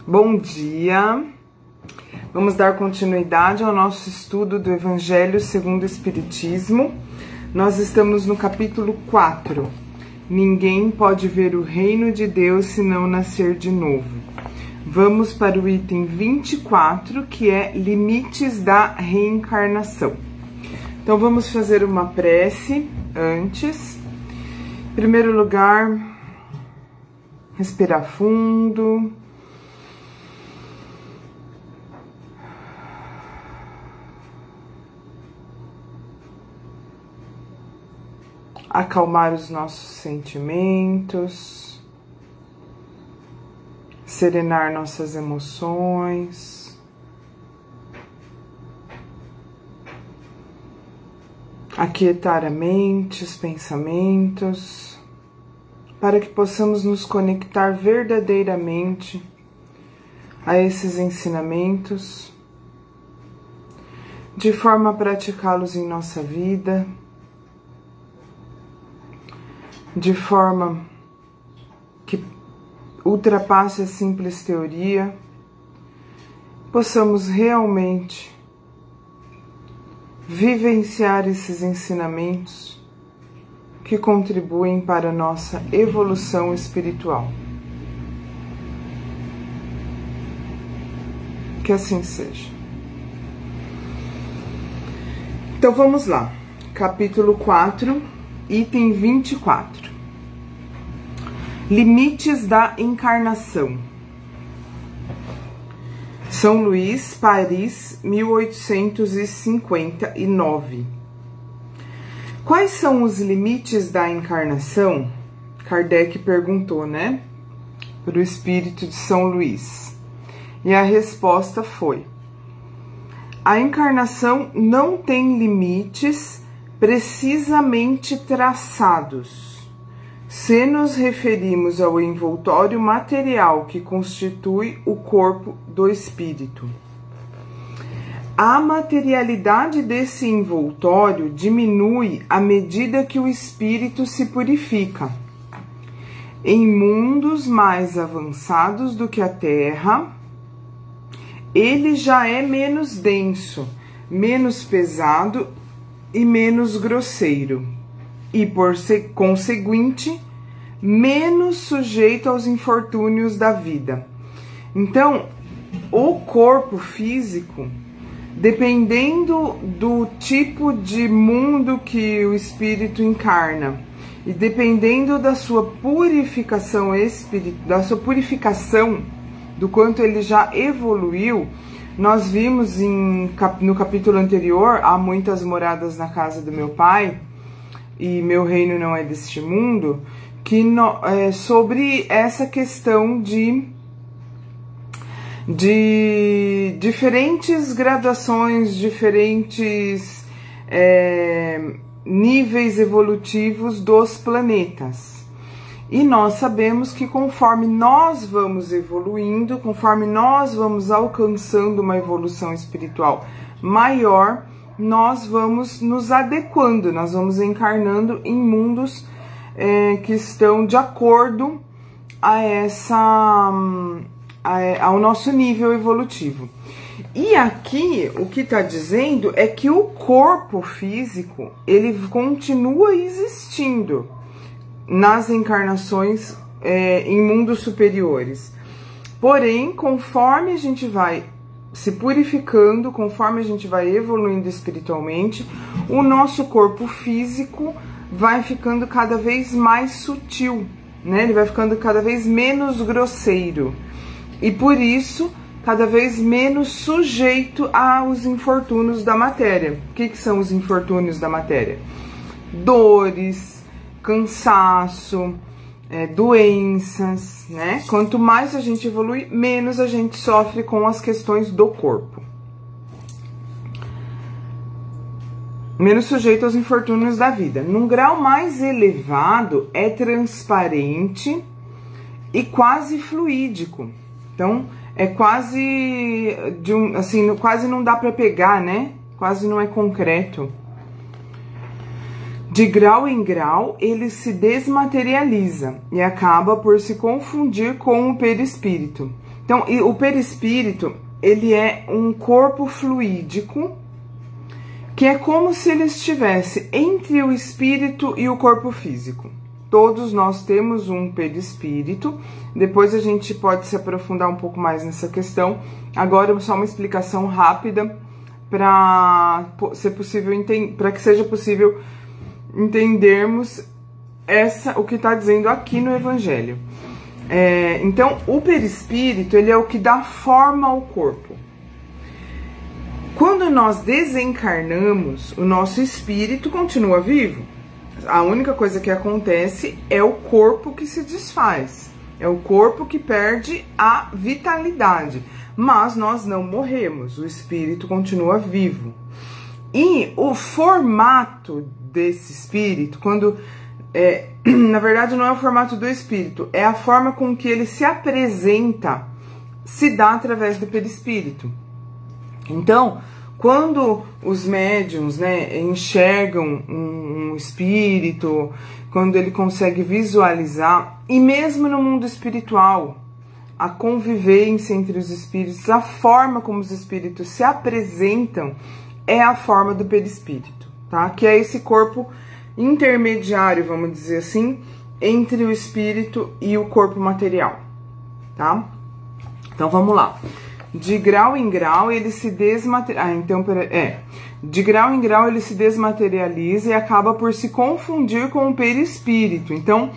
Bom dia! Vamos dar continuidade ao nosso estudo do Evangelho segundo o Espiritismo. Nós estamos no capítulo 4. Ninguém pode ver o reino de Deus se não nascer de novo. Vamos para o item 24, que é limites da reencarnação. Então vamos fazer uma prece antes. Em primeiro lugar, respirar fundo. Acalmar os nossos sentimentos, serenar nossas emoções, aquietar a mente, os pensamentos, para que possamos nos conectar verdadeiramente a esses ensinamentos, de forma a praticá-los em nossa vida, de forma que ultrapasse a simples teoria, possamos realmente vivenciar esses ensinamentos que contribuem para a nossa evolução espiritual. Que assim seja. Então vamos lá, capítulo 4, item 24. Limites da encarnação. São Luís, Paris, 1859. Quais são os limites da encarnação? Kardec perguntou, né? Para o espírito de São Luís. E a resposta foi: a encarnação não tem limites precisamente traçados, se nos referimos ao envoltório material que constitui o corpo do espírito. A materialidade desse envoltório diminui à medida que o espírito se purifica. Em mundos mais avançados do que a Terra, ele já é menos denso, menos pesado e menos grosseiro, e por conseguinte, menos sujeito aos infortúnios da vida. Então, o corpo físico, dependendo do tipo de mundo que o espírito encarna, e dependendo da sua purificação do quanto ele já evoluiu. Nós vimos no capítulo anterior, Há Muitas Moradas na Casa do Meu Pai, e Meu Reino Não É Deste Mundo, que sobre essa questão de diferentes graduações, diferentes níveis evolutivos dos planetas. E nós sabemos que conforme nós vamos evoluindo, conforme nós vamos alcançando uma evolução espiritual maior, nós vamos nos adequando, nós vamos encarnando em mundos que estão de acordo ao nosso nível evolutivo. E aqui o que está dizendo é que o corpo físico, ele continua existindo nas encarnações em mundos superiores. Porém, conforme a gente vai se purificando, conforme a gente vai evoluindo espiritualmente, o nosso corpo físico vai ficando cada vez mais sutil, né? Ele vai ficando cada vez menos grosseiro. E por isso, cada vez menos sujeito aos infortúnios da matéria. O que são os infortúnios da matéria? Dores, cansaço, doenças, né? Quanto mais a gente evolui, menos a gente sofre com as questões do corpo. Menos sujeito aos infortúnios da vida. Num grau mais elevado, é transparente e quase fluídico. Então, é quase quase não dá para pegar, né? Quase não é concreto. De grau em grau, ele se desmaterializa e acaba por se confundir com o perispírito. Então, o perispírito, ele é um corpo fluídico, que é como se ele estivesse entre o espírito e o corpo físico. Todos nós temos um perispírito, depois a gente pode se aprofundar um pouco mais nessa questão. Agora, só uma explicação rápida para que seja possível entendermos o que está dizendo aqui no Evangelho. Então, o perispírito, ele é o que dá forma ao corpo. Quando nós desencarnamos, o nosso espírito continua vivo. A única coisa que acontece é o corpo que se desfaz. É o corpo que perde a vitalidade. Mas nós não morremos, o espírito continua vivo. E o formato desse espírito, na verdade não é o formato do espírito, é a forma com que ele se apresenta, se dá através do perispírito. Então, quando os médiums, né, enxergam um espírito, quando ele consegue visualizar, e mesmo no mundo espiritual, a convivência entre os espíritos, a forma como os espíritos se apresentam, é a forma do perispírito, tá? Que é esse corpo intermediário, vamos dizer assim, entre o espírito e o corpo material, tá? Então vamos lá. De grau em grau ele se de grau em grau ele se desmaterializa e acaba por se confundir com o perispírito. Então,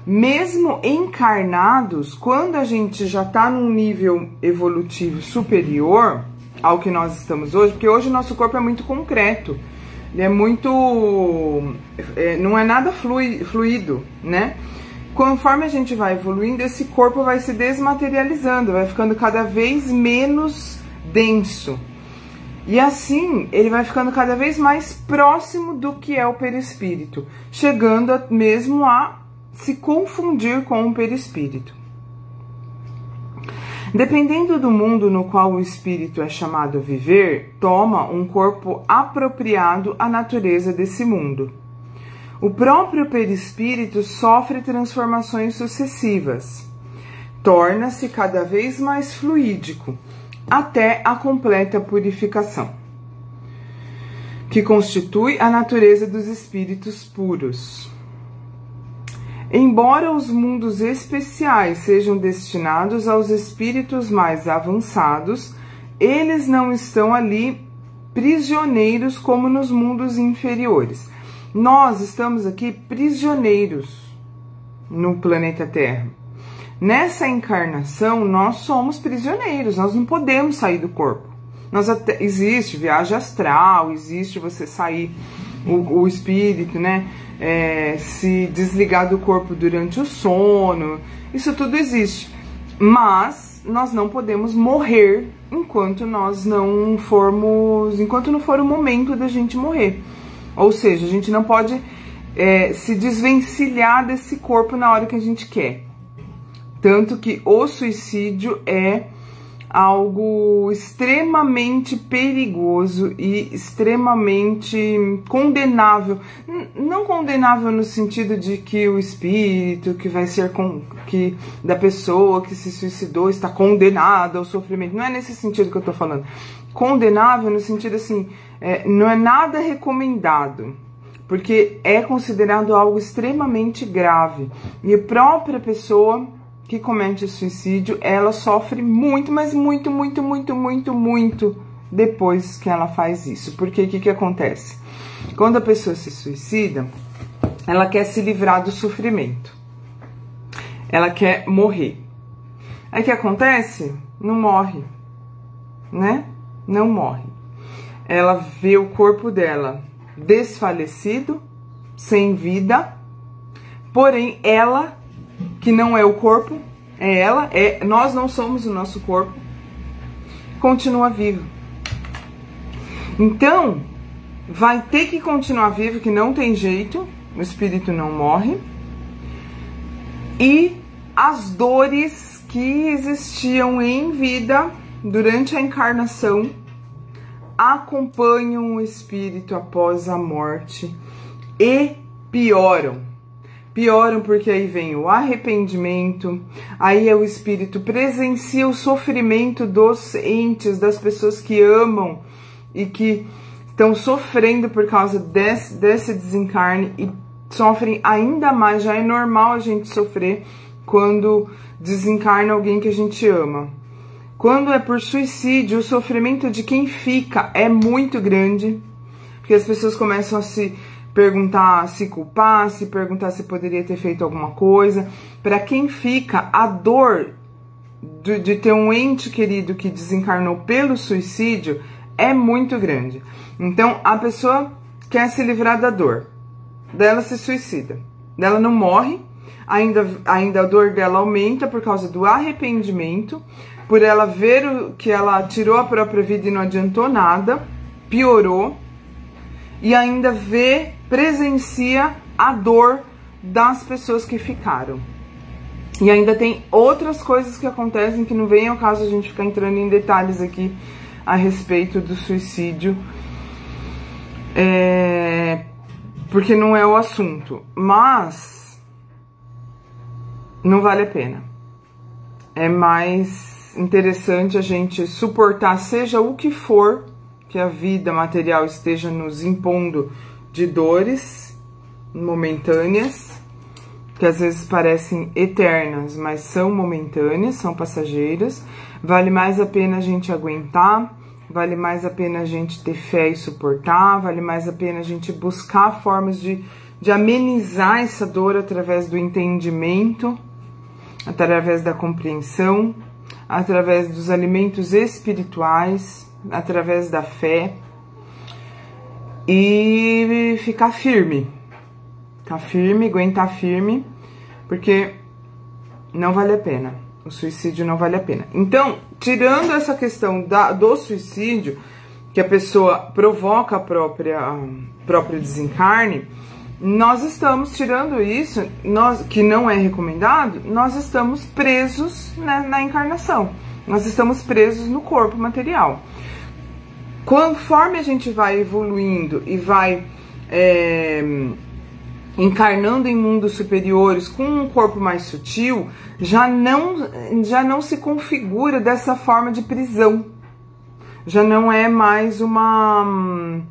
mesmo encarnados, quando a gente já está num nível evolutivo superior ao que nós estamos hoje, porque hoje o nosso corpo é muito concreto, ele é muito, não é nada fluido, né? Conforme a gente vai evoluindo, esse corpo vai se desmaterializando, vai ficando cada vez menos denso. E assim, ele vai ficando cada vez mais próximo do que é o perispírito, chegando mesmo a se confundir com o perispírito. Dependendo do mundo no qual o espírito é chamado a viver, toma um corpo apropriado à natureza desse mundo. O próprio perispírito sofre transformações sucessivas, torna-se cada vez mais fluídico, até a completa purificação, que constitui a natureza dos espíritos puros. Embora os mundos especiais sejam destinados aos espíritos mais avançados, eles não estão ali prisioneiros como nos mundos inferiores. Nós estamos aqui prisioneiros no planeta Terra. Nessa encarnação, nós somos prisioneiros, nós não podemos sair do corpo. Existe viagem astral, existe você sair, o espírito, né? Se desligar do corpo durante o sono, isso tudo existe. Mas nós não podemos morrer enquanto não for o momento da gente morrer. Ou seja, a gente não pode se desvencilhar desse corpo na hora que a gente quer. Tanto que o suicídio é algo extremamente perigoso e extremamente condenável. Não condenável no sentido de que o espírito que vai ser da pessoa que se suicidou está condenado ao sofrimento. Não é nesse sentido que eu tô falando. Condenável no sentido assim, não é nada recomendado, porque é considerado algo extremamente grave. E a própria pessoa que comete suicídio, ela sofre muito, mas muito, muito, muito, muito, muito depois que ela faz isso. Porque o que acontece? Quando a pessoa se suicida, ela quer se livrar do sofrimento. Ela quer morrer. Aí o que acontece? Não morre, né? Não morre. Ela vê o corpo dela desfalecido, sem vida, porém ela, que não é o corpo, nós não somos o nosso corpo, continua vivo. Então, vai ter que continuar vivo, que não tem jeito, o espírito não morre, e as dores que existiam em vida durante a encarnação acompanham o espírito após a morte e pioram. pioram porque aí vem o arrependimento, aí o espírito presencia o sofrimento dos entes, das pessoas que amam e que estão sofrendo por causa desse desencarne e sofrem ainda mais. Já é normal a gente sofrer quando desencarna alguém que a gente ama. Quando é por suicídio, o sofrimento de quem fica é muito grande, porque as pessoas começam a se perguntar, se culpar, se perguntar se poderia ter feito alguma coisa. Para quem fica, a dor de ter um ente querido que desencarnou pelo suicídio é muito grande. Então, a pessoa quer se livrar da dor, dela se suicida, dela não morre, ainda a dor dela aumenta por causa do arrependimento, por ela ver que ela tirou a própria vida e não adiantou nada, piorou, e ainda presencia a dor das pessoas que ficaram. E ainda tem outras coisas que acontecem que não vem ao caso a gente ficar entrando em detalhes aqui a respeito do suicídio, porque não é o assunto, mas não vale a pena. É mais interessante a gente suportar, seja o que for que a vida material esteja nos impondo de dores momentâneas, que às vezes parecem eternas, mas são momentâneas, são passageiras. Vale mais a pena a gente aguentar, vale mais a pena a gente ter fé e suportar, vale mais a pena a gente buscar formas de amenizar essa dor através do entendimento, através da compreensão, através dos alimentos espirituais, através da fé, e ficar firme, aguentar firme, porque não vale a pena, o suicídio não vale a pena. Então, tirando essa questão do suicídio, que a pessoa provoca próprio desencarne, nós estamos tirando isso, que não é recomendado, nós estamos presos na encarnação, nós estamos presos no corpo material. Conforme a gente vai evoluindo e vai encarnando em mundos superiores com um corpo mais sutil, já não se configura dessa forma de prisão, já não é mais uma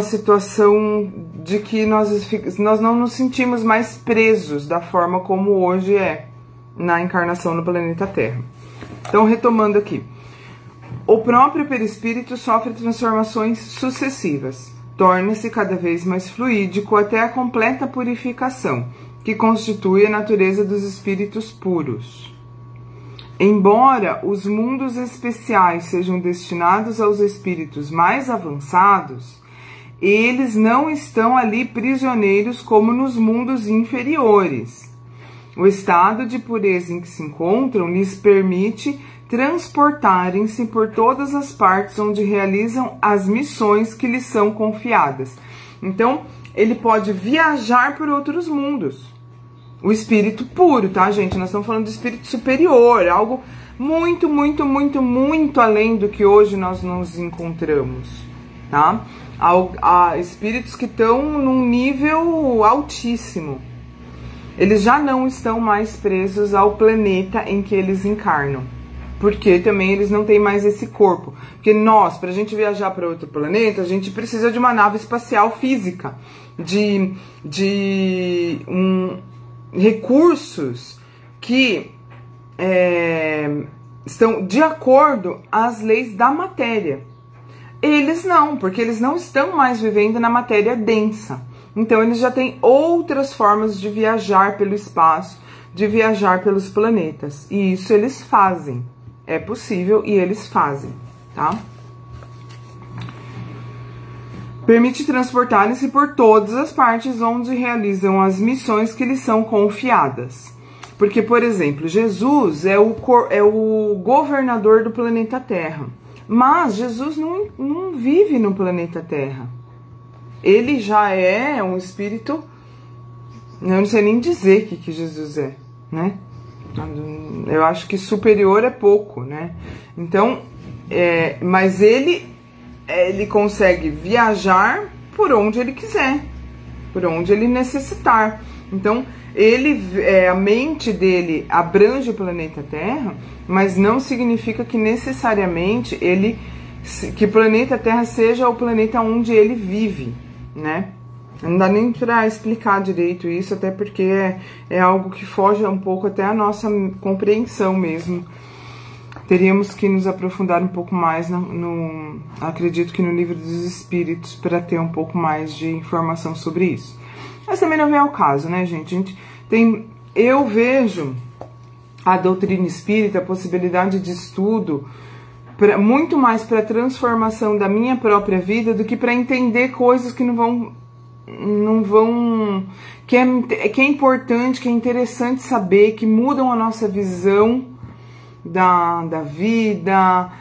situação de que nós não nos sentimos mais presos da forma como hoje é na encarnação no planeta Terra. Então, retomando aqui, o próprio perispírito sofre transformações sucessivas, torna-se cada vez mais fluídico até a completa purificação, que constitui a natureza dos espíritos puros. Embora os mundos especiais sejam destinados aos espíritos mais avançados, eles não estão ali prisioneiros como nos mundos inferiores. O estado de pureza em que se encontram lhes permite transportarem-se por todas as partes onde realizam as missões que lhes são confiadas. Então, ele pode viajar por outros mundos. O espírito puro, tá, gente? Nós estamos falando do espírito superior, algo muito, muito, muito, muito além do que hoje nós nos encontramos, tá? Há espíritos que estão num nível altíssimo. Eles já não estão mais presos ao planeta em que eles encarnam, porque também eles não têm mais esse corpo. Porque nós, para a gente viajar para outro planeta, a gente precisa de uma nave espacial física, de recursos que estão de acordo às leis da matéria. Eles não, porque eles não estão mais vivendo na matéria densa. Então, eles já têm outras formas de viajar pelo espaço, de viajar pelos planetas. E isso eles fazem. É possível e eles fazem, tá? Permite transportarem-se por todas as partes onde realizam as missões que lhes são confiadas. Porque, por exemplo, Jesus é o governador do planeta Terra. Mas Jesus não vive no planeta Terra. Ele já é um espírito, eu não sei nem dizer o que Jesus é, né? Eu acho que superior é pouco, né? Então, mas ele consegue viajar por onde ele quiser, por onde ele necessitar. Então, a mente dele abrange o planeta Terra, mas não significa que necessariamente que o planeta Terra seja o planeta onde ele vive, né? Não dá nem para explicar direito isso, até porque é algo que foge um pouco até a nossa compreensão mesmo. Teríamos que nos aprofundar um pouco mais acredito que no livro dos espíritos, para ter um pouco mais de informação sobre isso. Mas também não vem ao caso, né, gente? Eu vejo a doutrina espírita, a possibilidade de estudo, muito mais para a transformação da minha própria vida do que para entender coisas que que é importante, que é interessante saber, que mudam a nossa visão da vida,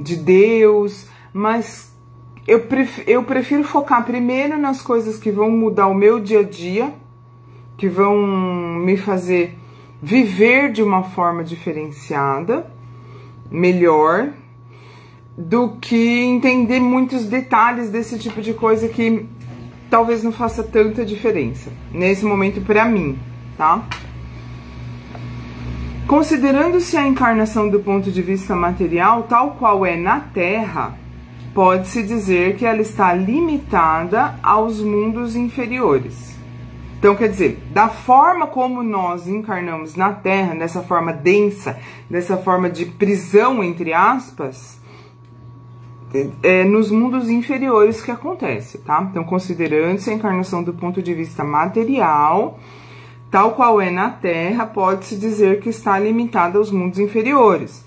de Deus, mas eu prefiro focar primeiro nas coisas que vão mudar o meu dia a dia, que vão me fazer viver de uma forma diferenciada, melhor, do que entender muitos detalhes desse tipo de coisa que talvez não faça tanta diferença nesse momento para mim, tá? Considerando-se a encarnação do ponto de vista material, tal qual é na Terra, pode-se dizer que ela está limitada aos mundos inferiores. Então, quer dizer, da forma como nós encarnamos na Terra, dessa forma densa, dessa forma de prisão, entre aspas, nos mundos inferiores que acontece, tá? Então, considerando-se a encarnação do ponto de vista material, tal qual é na Terra, pode-se dizer que está limitada aos mundos inferiores.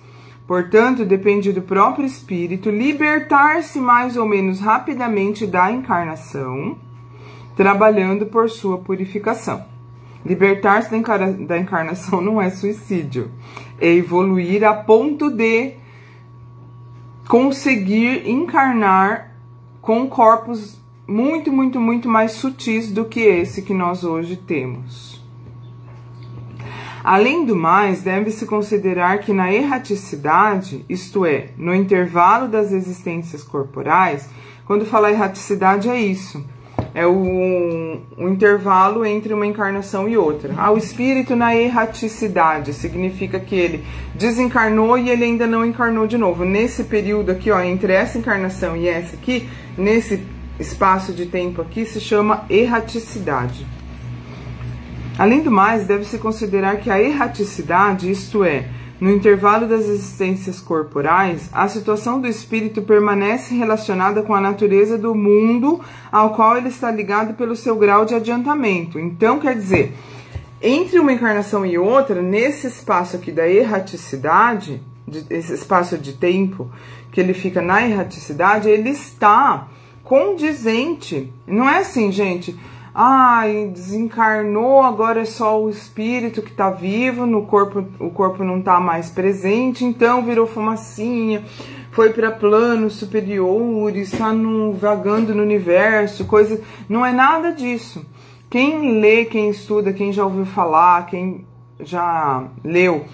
Portanto, depende do próprio espírito libertar-se mais ou menos rapidamente da encarnação, trabalhando por sua purificação. Libertar-se da encarnação não é suicídio, é evoluir a ponto de conseguir encarnar com corpos muito, muito, muito mais sutis do que esse que nós hoje temos. Além do mais, deve-se considerar que na erraticidade, isto é, no intervalo das existências corporais, quando fala erraticidade é isso, é o intervalo entre uma encarnação e outra. O espírito na erraticidade significa que ele desencarnou e ele ainda não encarnou de novo. Nesse período aqui, ó, entre essa encarnação e essa aqui, nesse espaço de tempo aqui, se chama erraticidade. Além do mais, deve-se considerar que a erraticidade, isto é, no intervalo das existências corporais, a situação do espírito permanece relacionada com a natureza do mundo ao qual ele está ligado pelo seu grau de adiantamento. Então, quer dizer, entre uma encarnação e outra, nesse espaço aqui da erraticidade, esse espaço de tempo que ele fica na erraticidade, ele está condizente. Não é assim, gente... desencarnou, agora é só o espírito que está vivo, o corpo não está mais presente, então virou fumacinha, foi para planos superiores, está vagando no universo, coisa... Não é nada disso. Quem lê, quem estuda, quem já ouviu falar, quem já leu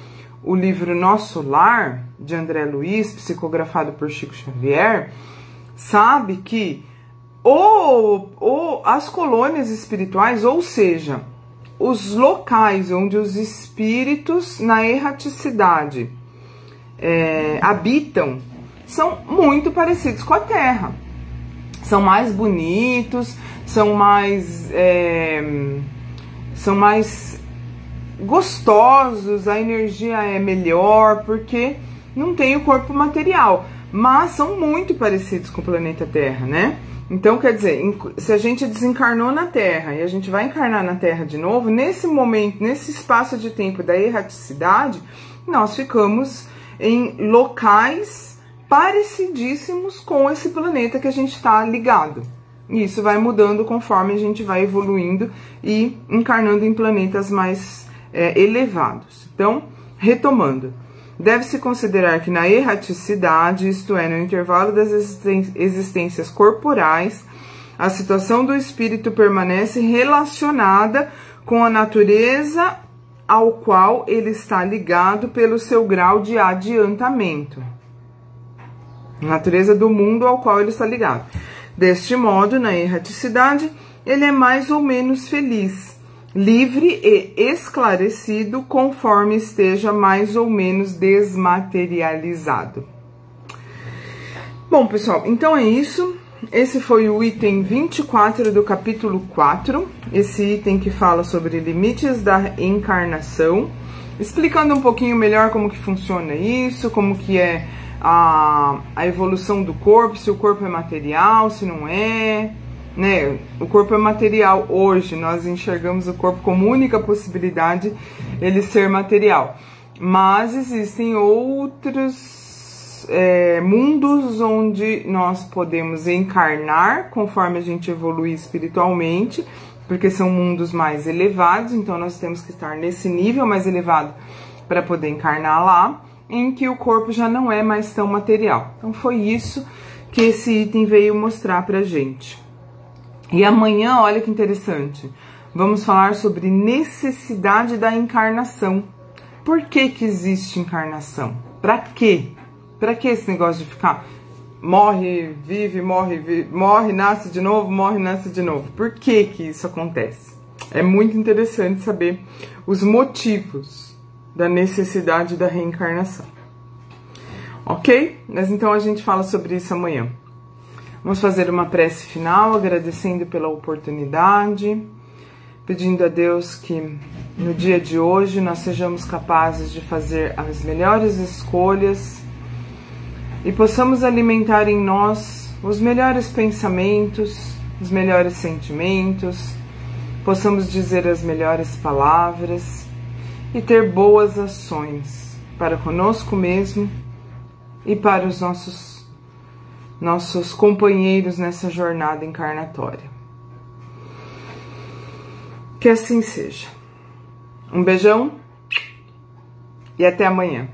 o livro Nosso Lar, de André Luiz, psicografado por Chico Xavier, sabe que as colônias espirituais, ou seja, os locais onde os espíritos na erraticidade habitam, são muito parecidos com a Terra. São mais bonitos, são mais gostosos, a energia é melhor, porque não tem o corpo material. Mas são muito parecidos com o planeta Terra, né? Então, quer dizer, se a gente desencarnou na Terra e a gente vai encarnar na Terra de novo, nesse momento, nesse espaço de tempo da erraticidade, nós ficamos em locais parecidíssimos com esse planeta que a gente está ligado. E isso vai mudando conforme a gente vai evoluindo e encarnando em planetas mais elevados. Então, retomando. Deve-se considerar que na erraticidade, isto é, no intervalo das existências corporais, a situação do espírito permanece relacionada com a natureza ao qual ele está ligado pelo seu grau de adiantamento. Natureza do mundo ao qual ele está ligado. Deste modo, na erraticidade, ele é mais ou menos feliz, livre e esclarecido, conforme esteja mais ou menos desmaterializado. Bom, pessoal, então é isso. Esse foi o item 24 do capítulo 4, esse item que fala sobre limites da encarnação, explicando um pouquinho melhor como que funciona isso, como que é a evolução do corpo, se o corpo é material, se não é, né? O corpo é material hoje, nós enxergamos o corpo como única possibilidade ele ser material, mas existem outros mundos onde nós podemos encarnar conforme a gente evolui espiritualmente, porque são mundos mais elevados, então nós temos que estar nesse nível mais elevado para poder encarnar lá, em que o corpo já não é mais tão material. Então foi isso que esse item veio mostrar pra gente. E amanhã, olha que interessante, vamos falar sobre necessidade da encarnação. Por que que existe encarnação? Pra quê? Pra que esse negócio de ficar morre, vive, morre, nasce de novo, morre, nasce de novo? Por que que isso acontece? É muito interessante saber os motivos da necessidade da reencarnação. Ok? Mas então a gente fala sobre isso amanhã. Vamos fazer uma prece final, agradecendo pela oportunidade, pedindo a Deus que no dia de hoje nós sejamos capazes de fazer as melhores escolhas e possamos alimentar em nós os melhores pensamentos, os melhores sentimentos, possamos dizer as melhores palavras e ter boas ações para conosco mesmo e para os nossos companheiros nessa jornada encarnatória. Que assim seja. Um beijão e até amanhã.